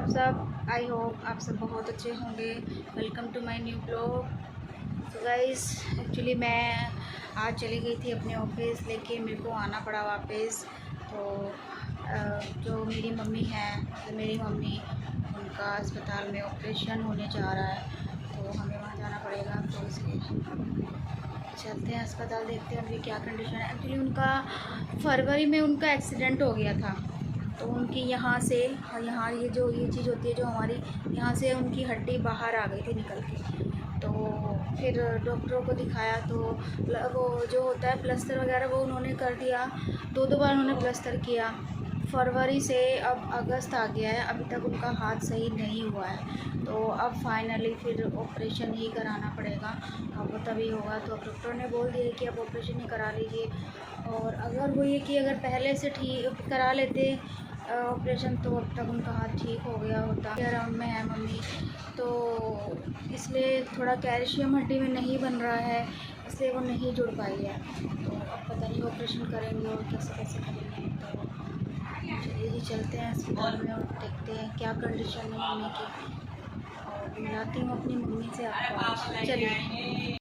आप सब? I hope आप सब बहुत अच्छे होंगे। Welcome to my new blog. तो गाइस, एक्चुअली मैं आज चली गई थी अपने ऑफिस, लेके मेरे को आना पड़ा वापस। तो जो मेरी मम्मी है, तो मेरी मम्मी उनका अस्पताल में ऑपरेशन होने जा रहा है, तो हमें वहाँ जाना पड़ेगा। तो इसलिए चलते हैं अस्पताल, देखते हैं अभी क्या कंडीशन है। एक्चुअली उनका फरवरी में उनका एक्सीडेंट हो गया था, तो उनकी यहाँ से यहाँ ये चीज़ होती है जो हमारी यहाँ से उनकी हड्डी बाहर आ गई थी निकल के। तो फिर डॉक्टरों को दिखाया, तो वो जो होता है प्लास्टर वगैरह वो उन्होंने कर दिया। दो बार उन्होंने प्लास्टर किया। फरवरी से अब अगस्त आ गया है, अभी तक उनका हाथ सही नहीं हुआ है। तो अब फाइनली फिर ऑपरेशन ही कराना पड़ेगा। अब तभी होगा। तो अब डॉक्टर ने बोल दिया कि अब ऑपरेशन ही करा लीजिए। और अगर वो ये कि अगर पहले से ठीक करा लेते ऑपरेशन, तो अब तक उनका हाथ ठीक हो गया होता। अराउंड में है मम्मी, तो इसलिए थोड़ा कैल्शियम हड्डी में नहीं बन रहा है, इसलिए वो नहीं जुड़ पाई है। तो अब पता नहीं ऑपरेशन करेंगे और कैसे कैसे करेंगे। तो चलिए जी, चलते हैं अस्पताल में और देखते हैं क्या कंडीशन है मम्मी की, और मिलाती हूँ अपनी मम्मी से आपको। चलिए,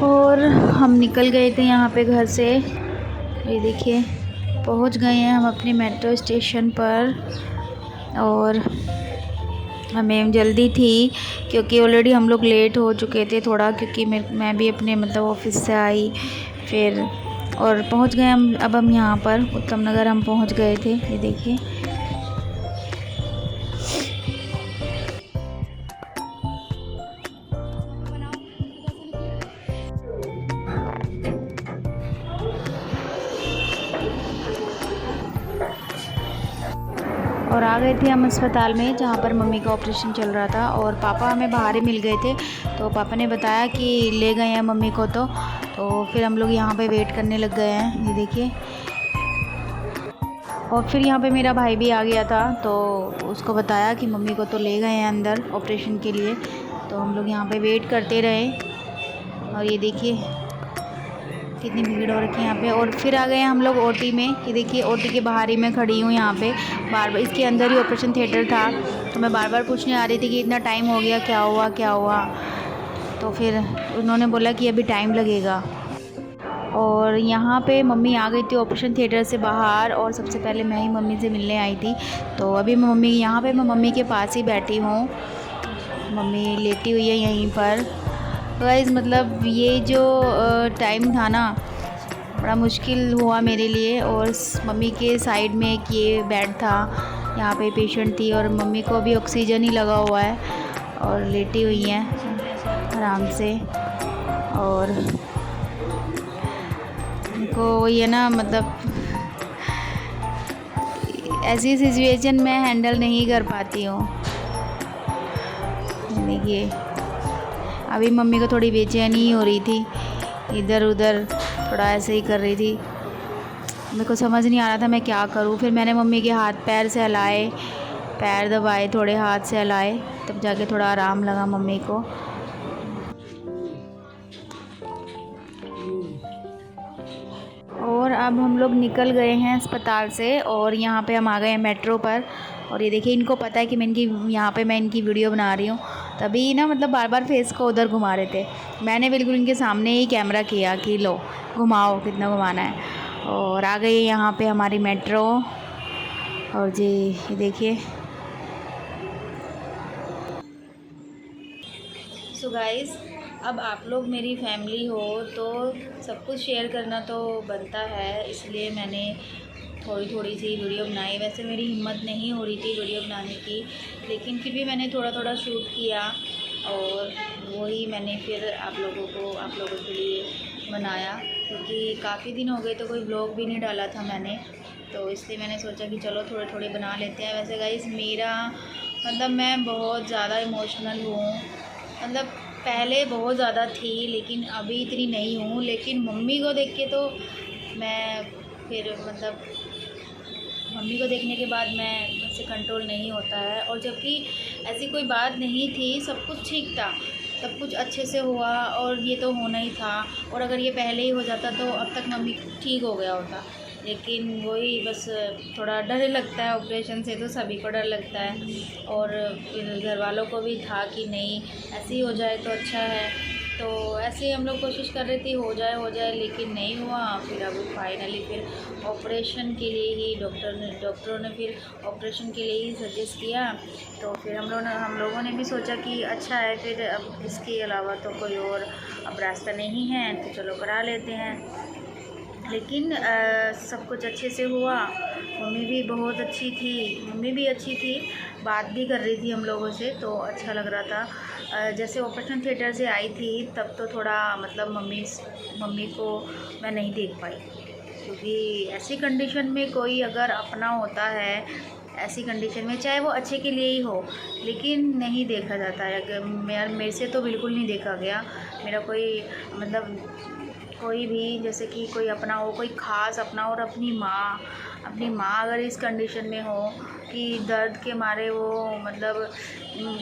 और हम निकल गए थे यहाँ पे घर से। ये देखिए, पहुँच गए हैं हम अपने मेट्रो स्टेशन पर। और हमें जल्दी थी क्योंकि ऑलरेडी हम लोग लेट हो चुके थे थोड़ा, क्योंकि मैं भी अपने मतलब ऑफिस से आई फिर, और पहुंच गए हम। अब हम यहाँ पर उत्तम नगर हम पहुंच गए थे। ये देखिए, और आ गए थे हम अस्पताल में जहाँ पर मम्मी का ऑपरेशन चल रहा था। और पापा हमें बाहर ही मिल गए थे, तो पापा ने बताया कि ले गए हैं मम्मी को। तो फिर हम लोग यहाँ पे वेट करने लग गए हैं। ये देखिए, और फिर यहाँ पे मेरा भाई भी आ गया था, तो उसको बताया कि मम्मी को तो ले गए हैं अंदर ऑपरेशन के लिए। तो हम लोग यहाँ पे वेट करते रहे। और ये देखिए कितनी भीड़ हो रखी है यहाँ पे। और फिर आ गए हम लोग ओटी में। ये देखिए, ओटी के बाहर ही मैं खड़ी हूँ यहाँ पे। बार बार इसके अंदर ही ऑपरेशन थिएटर था, तो मैं बार बार पूछने आ रही थी कि इतना टाइम हो गया, क्या हुआ क्या हुआ। तो फिर उन्होंने बोला कि अभी टाइम लगेगा। और यहाँ पे मम्मी आ गई थी ऑपरेशन थिएटर से बाहर, और सबसे पहले मैं ही मम्मी से मिलने आई थी। तो अभी मैं मम्मी यहाँ पे मैं मम्मी के पास ही बैठी हूँ। मम्मी लेटी हुई है यहीं पर। गाइस, मतलब ये जो टाइम था ना, बड़ा मुश्किल हुआ मेरे लिए। और मम्मी के साइड में एक ये बेड था, यहाँ पे पेशेंट थी, और मम्मी को अभी ऑक्सीजन ही लगा हुआ है और लेटी हुई हैं आराम से। और उनको ये ना, मतलब ऐसी सिचुएशन में हैंडल नहीं कर पाती हूँ। देखिए, अभी मम्मी को थोड़ी बेचैनी हो रही थी, इधर उधर थोड़ा ऐसे ही कर रही थी। मेरे को समझ नहीं आ रहा था मैं क्या करूँ। फिर मैंने मम्मी के हाथ पैर से हिलाए, पैर दबाए, थोड़े हाथ से हिलाए, तब जाके थोड़ा आराम लगा मम्मी को। और अब हम लोग निकल गए हैं अस्पताल से, और यहाँ पे हम आ गए हैं मेट्रो पर। और ये देखिए, इनको पता है कि मैं इनकी वीडियो बना रही हूँ, तभी ना मतलब बार बार फेस को उधर घुमा रहे थे। मैंने बिल्कुल इनके सामने ही कैमरा किया कि लो घुमाओ, कितना घुमाना है। और आ गई यहाँ पे हमारी मेट्रो। और जी ये देखिए, सो गाइस, अब आप लोग मेरी फैमिली हो तो सब कुछ शेयर करना तो बनता है, इसलिए मैंने थोड़ी थोड़ी सी वीडियो बनाई। वैसे मेरी हिम्मत नहीं हो रही थी वीडियो बनाने की, लेकिन फिर भी मैंने थोड़ा थोड़ा शूट किया, और वही मैंने फिर आप लोगों के लिए बनाया, क्योंकि काफ़ी दिन हो गए तो कोई ब्लॉग भी नहीं डाला था मैंने। तो इसलिए मैंने सोचा कि चलो थोड़े थोड़े बना लेते हैं। वैसे गाइस, मेरा मतलब मैं बहुत ज़्यादा इमोशनल हूँ। मतलब पहले बहुत ज़्यादा थी, लेकिन अभी इतनी नहीं हूँ। लेकिन मम्मी को देख के तो मैं फिर मतलब मम्मी को देखने के बाद मैं मुझसे कंट्रोल नहीं होता है। और जबकि ऐसी कोई बात नहीं थी, सब कुछ ठीक था, सब कुछ अच्छे से हुआ, और ये तो होना ही था। और अगर ये पहले ही हो जाता तो अब तक मम्मी ठीक हो गया होता। लेकिन वही बस थोड़ा डर लगता है ऑपरेशन से, तो सभी को डर लगता है। और फिर घर वालों को भी था कि नहीं ऐसे ही हो जाए तो अच्छा है, तो ऐसे ही हम लोग कोशिश कर रहे थे हो जाए, लेकिन नहीं हुआ। फिर अब फाइनली फिर ऑपरेशन के लिए ही डॉक्टरों ने फिर ऑपरेशन के लिए ही सजेस्ट किया। तो फिर हम लोगों ने भी सोचा कि अच्छा है, फिर अब इसके अलावा तो कोई और अब रास्ता नहीं है, तो चलो करा लेते हैं। लेकिन सब कुछ अच्छे से हुआ। मम्मी भी बहुत अच्छी थी, मम्मी भी अच्छी थी, बात भी कर रही थी हम लोगों से, तो अच्छा लग रहा था। जैसे ऑपरेशन थिएटर से आई थी तब तो थोड़ा मतलब मम्मी को मैं नहीं देख पाई, क्योंकि ऐसी कंडीशन में कोई अगर अपना होता है, ऐसी कंडीशन में चाहे वो अच्छे के लिए ही हो, लेकिन नहीं देखा जाता है। मेरे से तो बिल्कुल नहीं देखा गया। मेरा कोई मतलब कोई भी जैसे कि कोई अपना हो, कोई ख़ास अपना हो, और अपनी माँ अगर इस कंडीशन में हो कि दर्द के मारे वो मतलब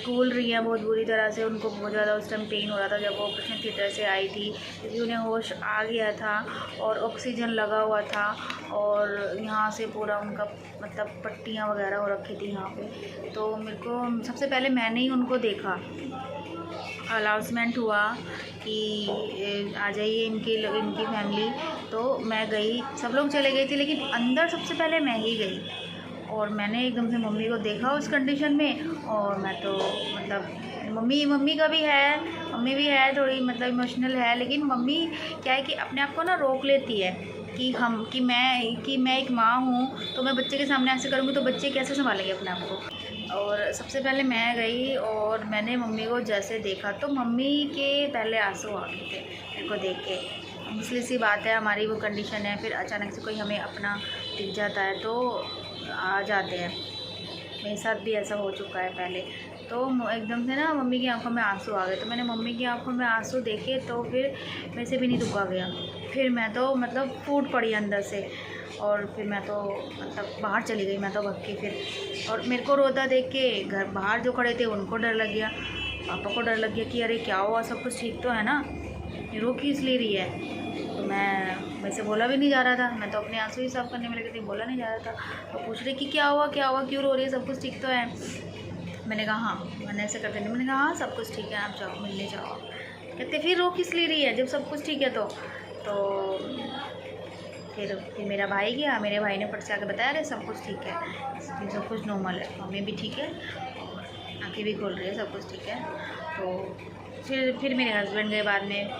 कूल रही हैं बहुत बुरी तरह से, उनको बहुत ज़्यादा उस टाइम पेन हो रहा था जब वो ऑपरेशन थिएटर से आई थी, क्योंकि उन्हें होश आ गया था और ऑक्सीजन लगा हुआ था, और यहाँ से पूरा उनका मतलब पट्टियाँ वगैरह हो रखी थी यहाँ पे। तो मेरे को सबसे पहले मैंने ही उनको देखा, अनाउंसमेंट हुआ कि आ जाइए इनकी फैमिली, तो मैं गई। सब लोग चले गए थे, लेकिन अंदर सबसे पहले मैं ही गई, और मैंने एकदम से मम्मी को देखा उस कंडीशन में। और मैं तो मतलब मम्मी का भी है, मम्मी भी है थोड़ी मतलब इमोशनल है, लेकिन मम्मी क्या है कि अपने आप को ना रोक लेती है कि मैं एक माँ हूँ, तो मैं बच्चे के सामने ऐसे करूँगी तो बच्चे कैसे संभालेंगे अपने आप को। और सबसे पहले मैं गई और मैंने मम्मी को जैसे देखा तो मम्मी के पहले आंसू आ गए थे मेरे को देख के। मुश्किल सी बात है, हमारी वो कंडीशन है, फिर अचानक से कोई हमें अपना दिख जाता है तो आ जाते हैं। मेरे साथ भी ऐसा हो चुका है पहले। तो एकदम से ना मम्मी की आंखों में आंसू आ गए, तो मैंने मम्मी की आंखों में आंसू देखे तो फिर मेरे से भी नहीं रुका गया। फिर मैं तो मतलब फूट पड़ी अंदर से, और फिर मैं तो मतलब बाहर चली गई, मैं तो भग के फिर। और मेरे को रोता देख के घर बाहर जो खड़े थे उनको डर लग गया, पापा को डर लग गया कि अरे क्या हुआ, सब कुछ ठीक तो है ना, ये रो क्यों इसलिए रही है। तो मेरे से बोला भी नहीं जा रहा था, मैं तो अपने आंसू ही साफ करने में लगी थी, बोला नहीं जा रहा था। तो पूछ रही कि क्या हुआ, क्यों रो रही है, सब कुछ ठीक तो है। मैंने कहा हाँ, मैंने ऐसे करते नहीं, मैंने कहा हाँ सब कुछ ठीक है, आप जाओ मिलने जाओ। कहते फिर रो किस लिए रही है जब सब कुछ ठीक है। तो फिर मेरा भाई गया, मेरे भाई ने फट से आके बताया अरे सब कुछ ठीक है, सब कुछ नॉर्मल है, मम्मी भी ठीक है और आँखें भी खोल रही है, सब कुछ ठीक है। तो फिर मेरे हस्बैंड गए बाद में,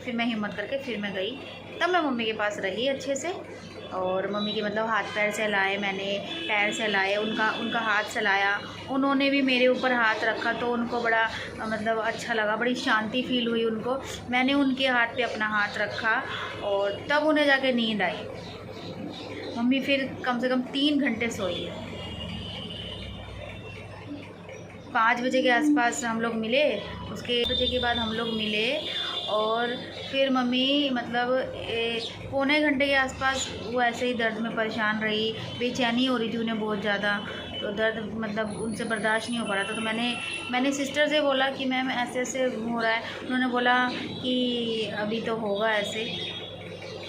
फिर मैं हिम्मत करके फिर मैं गई, तब मैं मम्मी के पास रही अच्छे से। और मम्मी के मतलब हाथ पैर सहलाए, मैंने पैर सहलाए, उनका हाथ सहलाया, उन्होंने भी मेरे ऊपर हाथ रखा, तो उनको बड़ा मतलब अच्छा लगा, बड़ी शांति फील हुई उनको। मैंने उनके हाथ पे अपना हाथ रखा और तब उन्हें जाके नींद आई। मम्मी फिर कम से कम 3 घंटे सोई है। 5 बजे के आसपास हम लोग मिले, उसके 1 बजे के बाद हम लोग मिले, और फिर मम्मी मतलब 1 घंटे के आसपास वो ऐसे ही दर्द में परेशान रही, बेचैनी हो रही थी उन्हें बहुत ज़्यादा, तो दर्द मतलब उनसे बर्दाश्त नहीं हो पा रहा था। तो मैंने सिस्टर से बोला कि मैम ऐसे ऐसे हो रहा है। उन्होंने बोला कि अभी तो होगा ऐसे,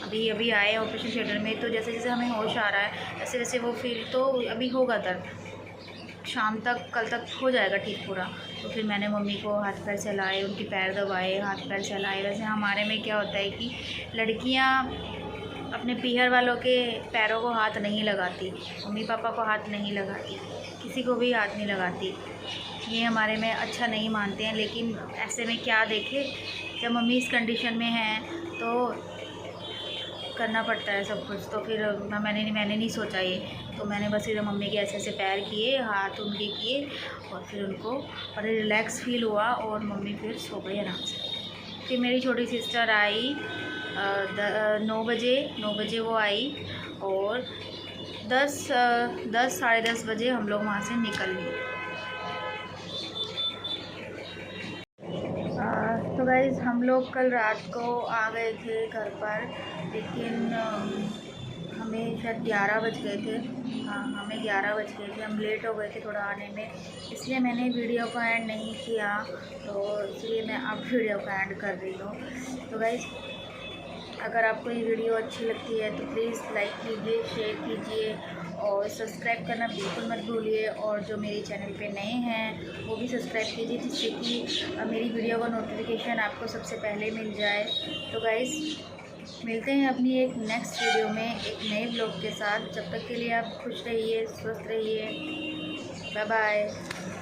अभी आए ऑपरेशन थिएटर में, तो जैसे जैसे हमें होश आ रहा है वैसे वैसे वो फील, तो अभी होगा दर्द, शाम तक कल तक हो जाएगा ठीक पूरा। तो फिर मैंने मम्मी को हाथ पैर सहलाए, उनके पैर दबाए, हाथ पैर सहलाए। वैसे हमारे में क्या होता है कि लड़कियां अपने पीहर वालों के पैरों को हाथ नहीं लगाती, मम्मी पापा को हाथ नहीं लगाती, किसी को भी हाथ नहीं लगाती, ये हमारे में अच्छा नहीं मानते हैं। लेकिन ऐसे में क्या देखे, जब मम्मी इस कंडीशन में है तो करना पड़ता है सब कुछ। तो फिर मैंने नहीं सोचा ये, तो मैंने बस इधर मम्मी के ऐसे ऐसे पैर किए, हाथ उनके किए, और फिर उनको बड़े रिलैक्स फील हुआ, और मम्मी फिर सो गई आराम से। फिर मेरी छोटी सिस्टर आई 9 बजे वो आई, और 10 साढ़े 10 बजे हम लोग वहाँ से निकल गए। तो गाइज़ हम लोग कल रात को आ गए थे घर पर, लेकिन हमें शायद 11 बज गए थे। हाँ, हमें 11 बज गए थे, हम लेट हो गए थे थोड़ा आने में, इसलिए मैंने वीडियो को एंड नहीं किया, तो इसलिए मैं अब वीडियो को एंड कर रही हूँ। तो गाइज़ अगर आपको ये वीडियो अच्छी लगती है तो प्लीज़ लाइक कीजिए, शेयर कीजिए और सब्सक्राइब करना बिल्कुल मत भूलिए। और जो मेरे चैनल पे नए हैं वो भी सब्सक्राइब कीजिए, जिससे कि मेरी वीडियो का नोटिफिकेशन आपको सबसे पहले मिल जाए। तो गाइज़ मिलते हैं अपनी एक नेक्स्ट वीडियो में एक नए ब्लॉग के साथ। जब तक के लिए आप खुश रहिए, स्वस्थ रहिए। Bye bye.